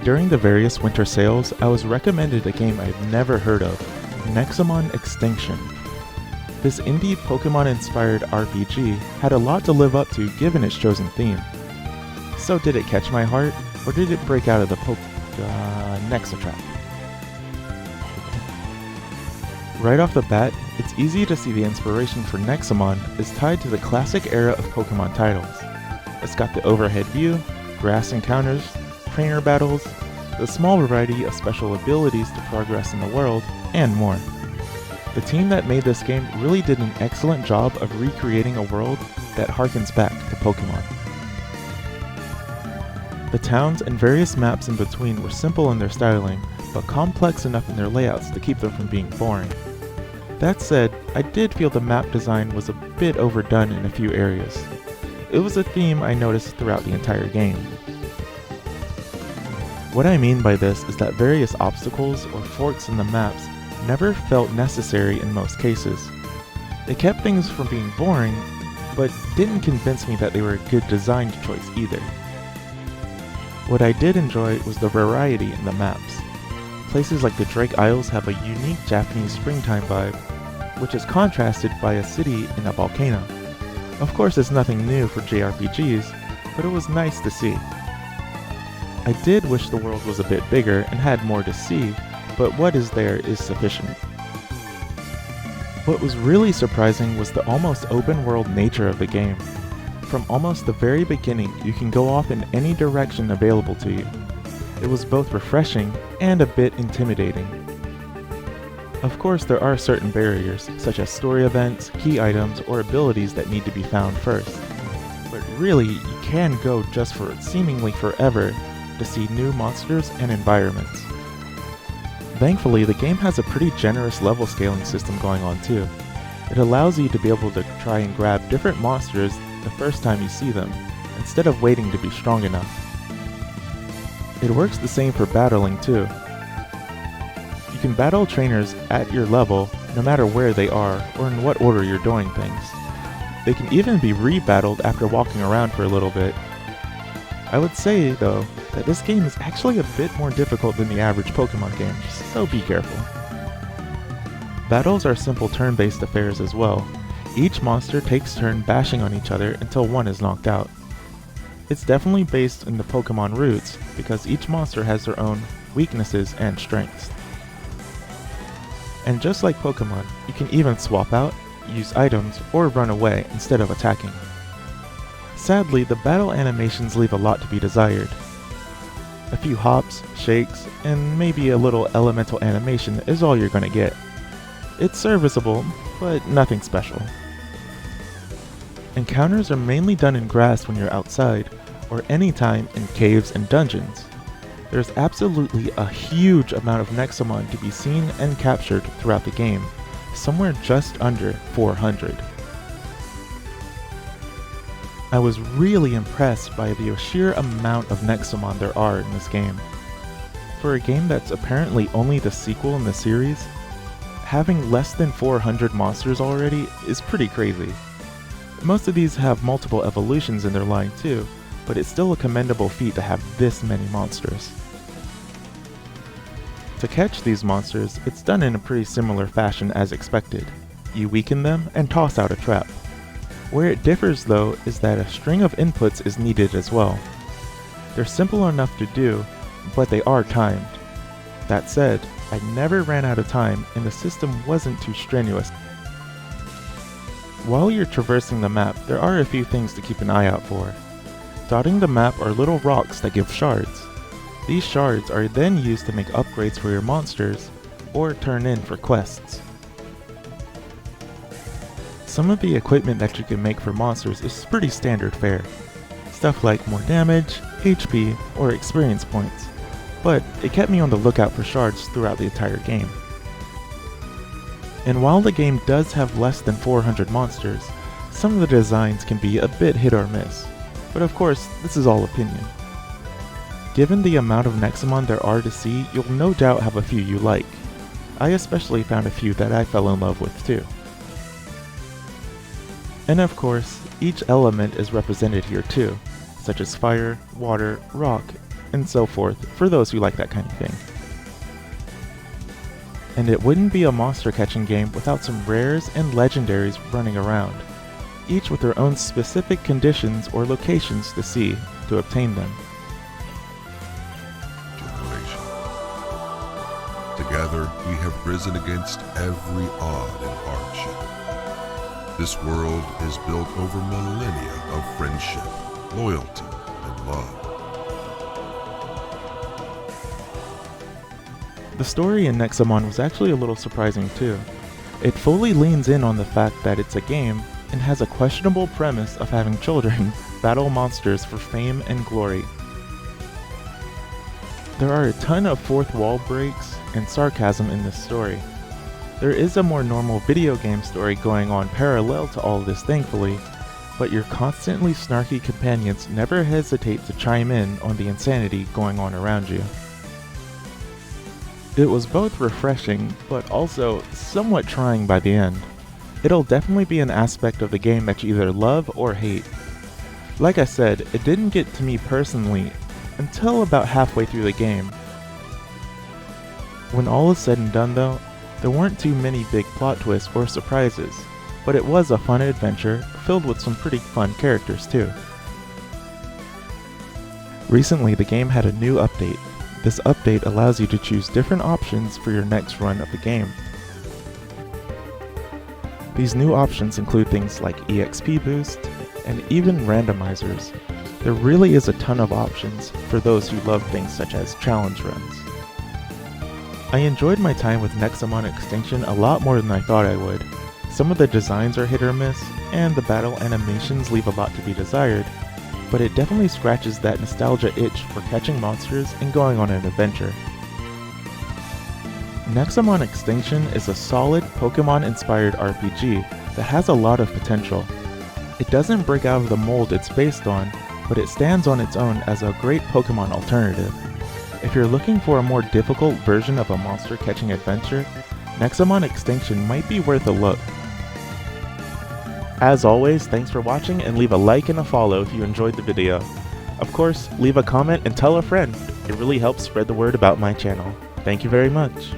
During the various winter sales, I was recommended a game I'd never heard of, Nexomon Extinction. This indie Pokemon-inspired RPG had a lot to live up to given its chosen theme. So did it catch my heart, or did it break out of the Nexa trap? Right off the bat, it's easy to see the inspiration for Nexomon is tied to the classic era of Pokemon titles. It's got the overhead view, grass encounters, trainer battles, the small variety of special abilities to progress in the world, and more. The team that made this game really did an excellent job of recreating a world that harkens back to Pokemon. The towns and various maps in between were simple in their styling, but complex enough in their layouts to keep them from being boring. That said, I did feel the map design was a bit overdone in a few areas. It was a theme I noticed throughout the entire game. What I mean by this is that various obstacles or forks in the maps never felt necessary in most cases. They kept things from being boring, but didn't convince me that they were a good design choice either. What I did enjoy was the variety in the maps. Places like the Drake Isles have a unique Japanese springtime vibe, which is contrasted by a city in a volcano. Of course, it's nothing new for JRPGs, but it was nice to see. I did wish the world was a bit bigger and had more to see, but what is there is sufficient. What was really surprising was the almost open world nature of the game. From almost the very beginning, you can go off in any direction available to you. It was both refreshing and a bit intimidating. Of course, there are certain barriers, such as story events, key items, or abilities that need to be found first. But really, you can go just for seemingly forever to see new monsters and environments. Thankfully, the game has a pretty generous level scaling system going on too. It allows you to be able to try and grab different monsters the first time you see them, instead of waiting to be strong enough. It works the same for battling too. You can battle trainers at your level no matter where they are or in what order you're doing things. They can even be re-battled after walking around for a little bit. I would say, though, that this game is actually a bit more difficult than the average Pokemon game, so be careful. Battles are simple turn-based affairs as well. Each monster takes turn bashing on each other until one is knocked out. It's definitely based in the Pokemon roots, because each monster has their own weaknesses and strengths. And just like Pokemon, you can even swap out, use items, or run away instead of attacking. Sadly, the battle animations leave a lot to be desired. A few hops, shakes, and maybe a little elemental animation is all you're gonna get. It's serviceable, but nothing special. Encounters are mainly done in grass when you're outside, or anytime in caves and dungeons. There's absolutely a huge amount of Nexomon to be seen and captured throughout the game, somewhere just under 400. I was really impressed by the sheer amount of Nexomon there are in this game. For a game that's apparently only the sequel in the series, having less than 400 monsters already is pretty crazy. Most of these have multiple evolutions in their line too, but it's still a commendable feat to have this many monsters. To catch these monsters, it's done in a pretty similar fashion as expected. You weaken them and toss out a trap. Where it differs though is that a string of inputs is needed as well. They're simple enough to do, but they are timed. That said, I never ran out of time and the system wasn't too strenuous. While you're traversing the map, there are a few things to keep an eye out for. Dotting the map are little rocks that give shards. These shards are then used to make upgrades for your monsters, or turn in for quests. Some of the equipment that you can make for monsters is pretty standard fare. Stuff like more damage, HP, or experience points. But it kept me on the lookout for shards throughout the entire game. And while the game does have less than 400 monsters, some of the designs can be a bit hit or miss. But of course, this is all opinion. Given the amount of Nexomon there are to see, you'll no doubt have a few you like. I especially found a few that I fell in love with too. And of course, each element is represented here too, such as fire, water, rock, and so forth for those who like that kind of thing. And it wouldn't be a monster catching game without some rares and legendaries running around, each with their own specific conditions or locations to see to obtain them. Together, we have risen against every odd and hardship. This world is built over millennia of friendship, loyalty, and love. The story in Nexomon was actually a little surprising too. It fully leans in on the fact that it's a game and has a questionable premise of having children battle monsters for fame and glory. There are a ton of fourth wall breaks and sarcasm in this story. There is a more normal video game story going on parallel to all of this, thankfully, but your constantly snarky companions never hesitate to chime in on the insanity going on around you. It was both refreshing, but also somewhat trying by the end. It'll definitely be an aspect of the game that you either love or hate. Like I said, it didn't get to me personally until about halfway through the game. When all is said and done though, there weren't too many big plot twists or surprises, but it was a fun adventure filled with some pretty fun characters too. Recently the game had a new update. This update allows you to choose different options for your next run of the game. These new options include things like EXP boost, and even randomizers. There really is a ton of options for those who love things such as challenge runs. I enjoyed my time with Nexomon Extinction a lot more than I thought I would. Some of the designs are hit or miss, and the battle animations leave a lot to be desired, but it definitely scratches that nostalgia itch for catching monsters and going on an adventure. Nexomon Extinction is a solid Pokémon-inspired RPG that has a lot of potential. It doesn't break out of the mold it's based on, but it stands on its own as a great Pokémon alternative. If you're looking for a more difficult version of a monster catching adventure, Nexomon Extinction might be worth a look. As always, thanks for watching, and leave a like and a follow if you enjoyed the video. Of course, leave a comment and tell a friend. It really helps spread the word about my channel. Thank you very much.